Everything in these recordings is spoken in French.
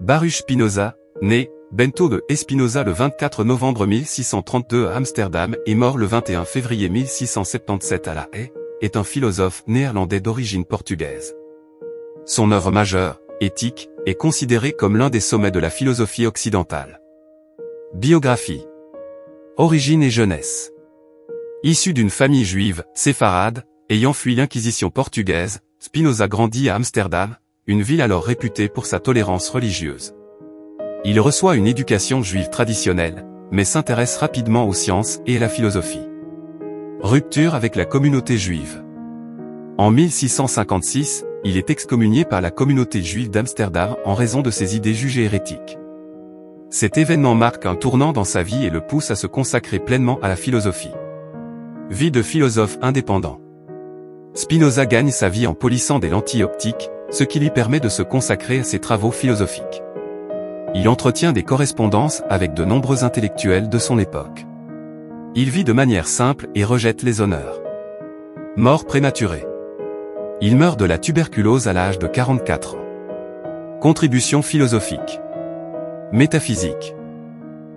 Baruch Spinoza, né Bento de Espinosa le 24 novembre 1632 à Amsterdam et mort le 21 février 1677 à La Haye, est un philosophe néerlandais d'origine portugaise. Son œuvre majeure, Éthique, est considérée comme l'un des sommets de la philosophie occidentale. Biographie. Origine et jeunesse. Issu d'une famille juive, séfarade, ayant fui l'inquisition portugaise, Spinoza grandit à Amsterdam, une ville alors réputée pour sa tolérance religieuse. Il reçoit une éducation juive traditionnelle, mais s'intéresse rapidement aux sciences et à la philosophie. Rupture avec la communauté juive. En 1656, il est excommunié par la communauté juive d'Amsterdam en raison de ses idées jugées hérétiques. Cet événement marque un tournant dans sa vie et le pousse à se consacrer pleinement à la philosophie. Vie de philosophe indépendant. Spinoza gagne sa vie en polissant des lentilles optiques, ce qui lui permet de se consacrer à ses travaux philosophiques. Il entretient des correspondances avec de nombreux intellectuels de son époque. Il vit de manière simple et rejette les honneurs. Mort prématurée. Il meurt de la tuberculose à l'âge de 44 ans. Contribution philosophique. Métaphysique.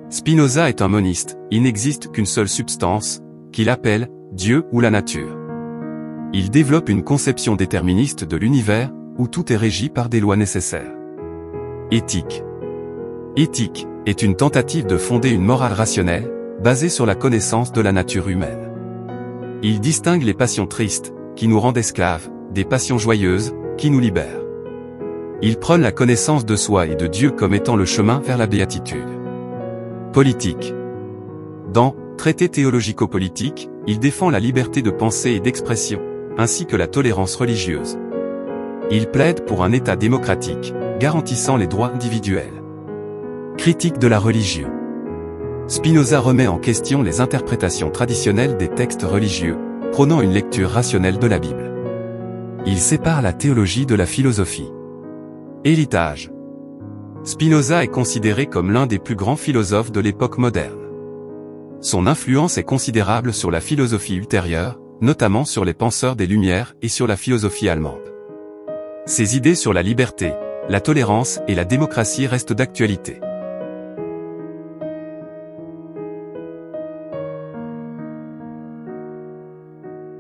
Spinoza est un moniste, il n'existe qu'une seule substance, qu'il appelle Dieu ou la nature. Il développe une conception déterministe de l'univers, où tout est régi par des lois nécessaires. Éthique. Éthique est une tentative de fonder une morale rationnelle, basée sur la connaissance de la nature humaine. Il distingue les passions tristes, qui nous rendent esclaves, des passions joyeuses, qui nous libèrent. Il prône la connaissance de soi et de Dieu comme étant le chemin vers la béatitude. Politique. Dans Traité théologico-politique, il défend la liberté de pensée et d'expression, ainsi que la tolérance religieuse. Il plaide pour un État démocratique, garantissant les droits individuels. Critique de la religion. Spinoza remet en question les interprétations traditionnelles des textes religieux, prônant une lecture rationnelle de la Bible. Il sépare la théologie de la philosophie. Héritage. Spinoza est considéré comme l'un des plus grands philosophes de l'époque moderne. Son influence est considérable sur la philosophie ultérieure, notamment sur les penseurs des Lumières et sur la philosophie allemande. Ses idées sur la liberté, la tolérance et la démocratie restent d'actualité.